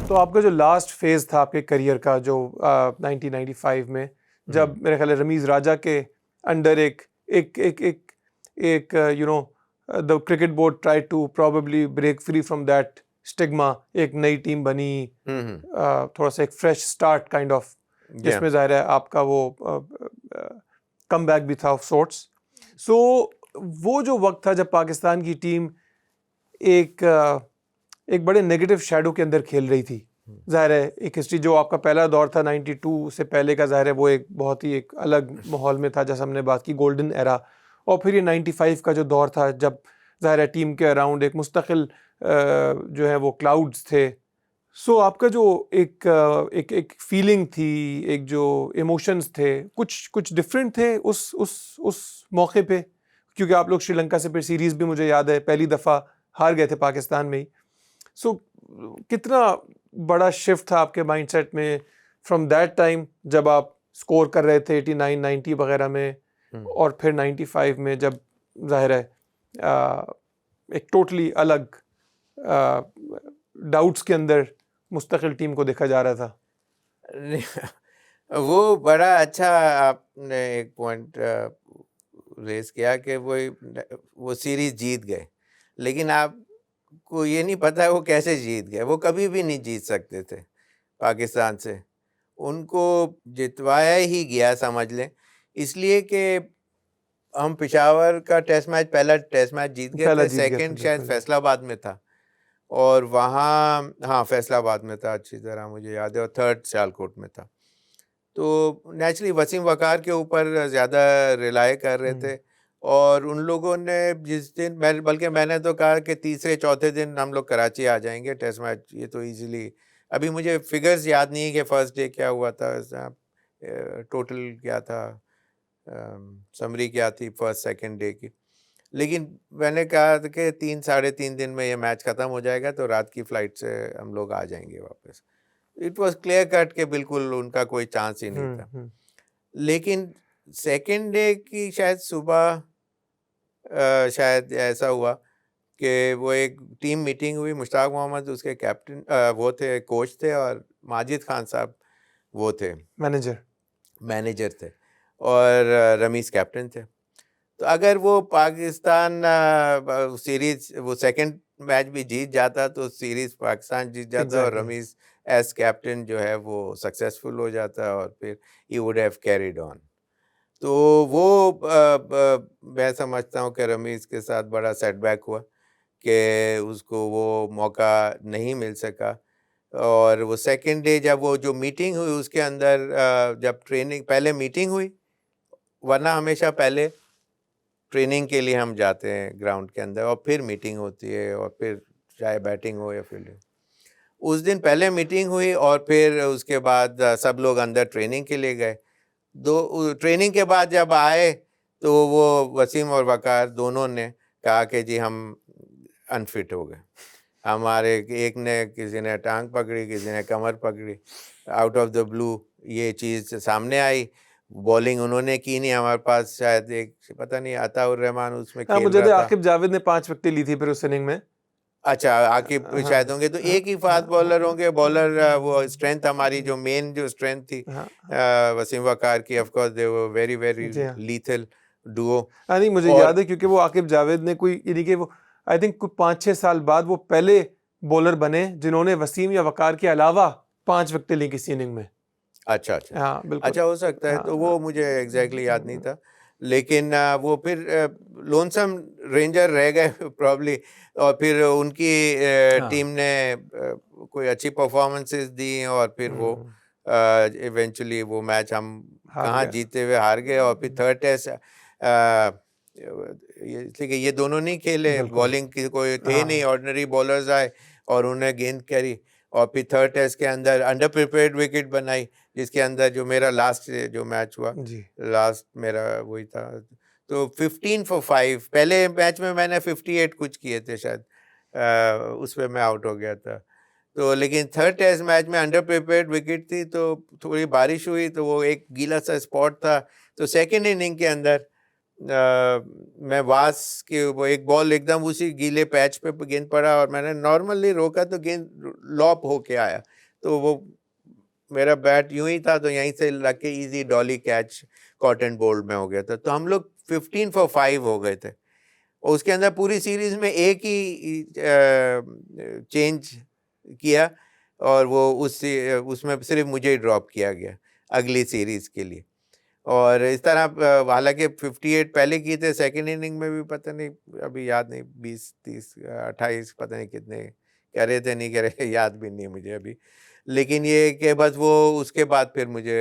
तो आपका जो लास्ट फेज था आपके करियर का जो 1995 में जब मेरे ख्याल है रमीज राजा के अंडर एक एक एक एक एक you know the cricket board try to probably break free from that stigma, एक नई टीम बनी, थोड़ा सा एक फ्रेश स्टार्ट काइंड ऑफ, जिसमें जाहिर है आपका वो कम बैक भी था ऑफ सोर्ट्स। सो वो जो वक्त था जब पाकिस्तान की टीम एक बड़े नेगेटिव शैडो के अंदर खेल रही थी। जाहिर है एक हिस्ट्री जो आपका पहला दौर था 92 से पहले का, जाहिर है वो एक बहुत ही एक अलग माहौल में था, जैसे हमने बात की गोल्डन एरा। और फिर ये 95 का जो दौर था जब जाहिर है टीम के अराउंड एक मुस्तकिल जो है वो क्लाउड्स थे। सो आपका जो एक फीलिंग थी, एक जो इमोशंस थे, कुछ डिफरेंट थे उस मौके पे, क्योंकि आप लोग श्रीलंका से फिर सीरीज भी मुझे याद है पहली दफ़ा हार गए थे पाकिस्तान में ही। सो कितना बड़ा शिफ्ट था आपके माइंडसेट में फ्रॉम दैट टाइम जब आप स्कोर कर रहे थे 89 90 वगैरह में, और फिर 95 में जब जाहिर है एक टोटली अलग डाउट्स के अंदर मुस्तकिल टीम को देखा जा रहा था। वो बड़ा अच्छा आपने एक पॉइंट रेस किया कि वो सीरीज जीत गए, लेकिन आपको ये नहीं पता वो कैसे जीत गए। वो कभी भी नहीं जीत सकते थे पाकिस्तान से, उनको जितवाया ही गया समझ लें, इसलिए कि हम पेशावर का टेस्ट मैच, पहला टेस्ट मैच जीत गए थे, सेकंड शायद फैसलाबाद में था, और वहाँ हाँ फैसलाबाद में था, अच्छी तरह मुझे याद है, और थर्ड सियालकोट में था। तो नेचुरली वसीम वकार के ऊपर ज़्यादा रिलाय कर रहे थे, और उन लोगों ने जिस दिन बल्कि मैंने तो कहा कि तीसरे चौथे दिन हम लोग कराची आ जाएंगे, टेस्ट मैच ये तो इजीली, अभी मुझे फिगर्स याद नहीं है कि फर्स्ट डे क्या हुआ था, टोटल क्या था, समरी क्या थी फर्स्ट सेकंड डे की, लेकिन मैंने कहा कि 3 साढ़े 3 दिन में ये मैच ख़त्म हो जाएगा, तो रात की फ़्लाइट से हम लोग आ जाएंगे वापस। इट वाज क्लियर कट के बिल्कुल उनका कोई चांस ही नहीं था। लेकिन सेकंड डे की शायद सुबह शायद ऐसा हुआ कि वो एक टीम मीटिंग हुई, मुश्ताक मोहम्मद उसके कैप्टन वो थे, कोच थे, और माजिद खान साहब वो थे मैनेजर थे, और रमीज़ कैप्टन थे। तो अगर वो पाकिस्तान सीरीज वो सेकंड मैच भी जीत जाता तो सीरीज पाकिस्तान जीत जाता, और रमीज़ एज कैप्टन जो है वो सक्सेसफुल हो जाता, और फिर he would have carried on. तो वो मैं समझता हूँ कि रमीज़ के साथ बड़ा सेटबैक हुआ कि उसको वो मौका नहीं मिल सका। और वो सेकंड डे जब वो जो मीटिंग हुई उसके अंदर जब ट्रेनिंग पहले मीटिंग हुई, वरना हमेशा पहले ट्रेनिंग के लिए हम जाते हैं ग्राउंड के अंदर, और फिर मीटिंग होती है, और फिर चाहे बैटिंग हो या फील्डिंग। उस दिन पहले मीटिंग हुई, और फिर उसके बाद सब लोग अंदर ट्रेनिंग के लिए गए। ट्रेनिंग के बाद जब आए तो वो वसीम और वकार दोनों ने कहा कि जी हम अनफिट हो गए। हमारे एक ने, किसी ने टांग पकड़ी, किसी ने कमर पकड़ी, आउट ऑफ द ब्लू ये चीज़ सामने आई। बॉलिंग उन्होंने की नहीं, हमारे पास शायद एक पता नहीं अताउर रहमान उसमें खेल मुझे रहा था। आकिब जावेद ने 5 विकेट ली थी फिर उस इनिंग में। अच्छा, आकिब शायद होंगे, तो एक ही फास्ट बॉलर होंगे। बॉलर वो स्ट्रेंथ हमारी जो मेन जो स्ट्रेंथ थी वसीम वकार की, of course they were very very lethal Duo. नहीं मुझे याद है क्योंकि वो आकिब जावेद ने कोई यानी कि वो आई थिंक 5-6 साल बाद वो पहले बॉलर बने जिन्होंने वसीम या वकार के अलावा 5 विकेट ली किसी इनिंग में। अच्छा अच्छा, हाँ बिल्कुल, अच्छा हो सकता है। तो वो मुझे एग्जैक्टली याद नहीं था, लेकिन वो फिर लोनसम रेंजर रह गए प्रॉब्ली, और फिर उनकी टीम ने कोई अच्छी परफॉर्मेंसेस दी, और फिर वो इवेंचुअली वो मैच हम कहाँ जीते हुए हार गए। और फिर थर्ड टेस्ट इसलिए ये दोनों नहीं खेले, बॉलिंग की कोई थे नहीं, ऑर्डिनरी बॉलर्स आए और उन्हें गेंद करी, और फिर थर्ड टेस्ट के अंदर अंडर प्रिपेयर्ड विकेट बनाई, जिसके अंदर जो मेरा लास्ट जो मैच हुआ लास्ट मेरा वही था। तो 15 for 5 पहले मैच में मैंने 58 कुछ किए थे शायद, उसमें मैं आउट हो गया था। तो लेकिन थर्ड टेस्ट मैच में अंडर प्रिपेयर्ड विकेट थी, तो थोड़ी बारिश हुई, तो वो एक गीला सा स्पॉट था। तो सेकेंड इनिंग के अंदर मैं वास के वो एक बॉल एकदम उसी गीले पैच पे गेंद पड़ा, और मैंने नॉर्मली रोका तो गेंद लॉप होके आया, तो वो मेरा बैट यूं ही था, तो यहीं से लग के easy dolly catch caught and bowled में हो गया था। तो हम लोग 15 for 5 हो गए थे, और उसके अंदर पूरी सीरीज में एक ही चेंज किया, और वो उसमें सिर्फ मुझे ही ड्रॉप किया गया अगली सीरीज के लिए। और इस तरह हालांकि 58 पहले किए थे, सेकंड इनिंग में भी पता नहीं, अभी याद नहीं, 20 30 28 पता नहीं कितने करे थे, नहीं करे याद भी नहीं मुझे अभी। लेकिन ये कि बस वो उसके बाद फिर मुझे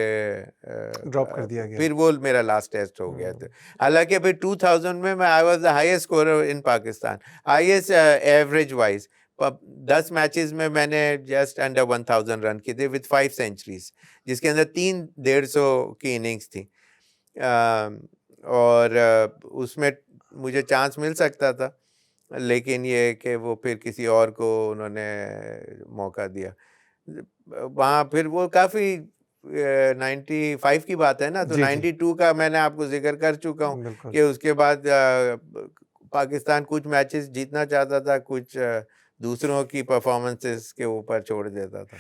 ड्रॉप कर दिया गया। फिर वो मेरा लास्ट टेस्ट हो गया था। हालांकि फिर 2000 में मैं I was the highest scorer in Pakistan, highest average wise. 10 matches में मैंने जस्ट अंडर 1000 रन किए थे विद 5 सेंचुरीज, जिसके अंदर 3 150 की इनिंग्स थी। और उसमें मुझे चांस मिल सकता था, लेकिन ये कि वो फिर किसी और को उन्होंने मौका दिया वहाँ। फिर वो काफ़ी 95 की बात है ना, तो जी, जी। 92 का मैंने आपको जिक्र कर चुका हूँ बिल्कुल। कि उसके बाद पाकिस्तान कुछ मैचेस जीतना चाहता था, कुछ दूसरों की परफॉर्मेंसेस के ऊपर छोड़ देता था।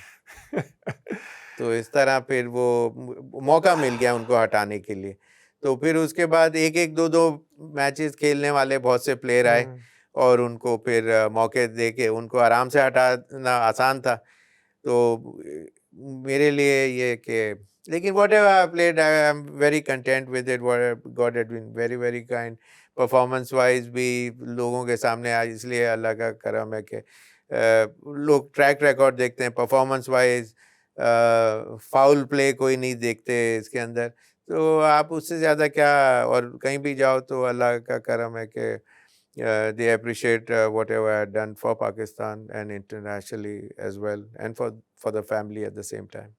तो इस तरह फिर वो मौका मिल गया उनको हटाने के लिए। तो फिर उसके बाद एक-एक 2-2 मैचेस खेलने वाले बहुत से प्लेयर आए, और उनको फिर मौके दे के उनको आराम से हटाना आसान था। तो मेरे लिए ये कि लेकिन whatever I played, I am very content with it. God had been very very kind. Performance wise भी लोगों के सामने आज, इसलिए अल्लाह का करम है कि लोग ट्रैक रिकॉर्ड देखते हैं, परफॉर्मेंस वाइज फाउल प्ले कोई नहीं देखते इसके अंदर। तो आप उससे ज़्यादा क्या, और कहीं भी जाओ तो अल्लाह का करम है कि they appreciate whatever I had done for Pakistan and internationally as well, and for the family at the same time.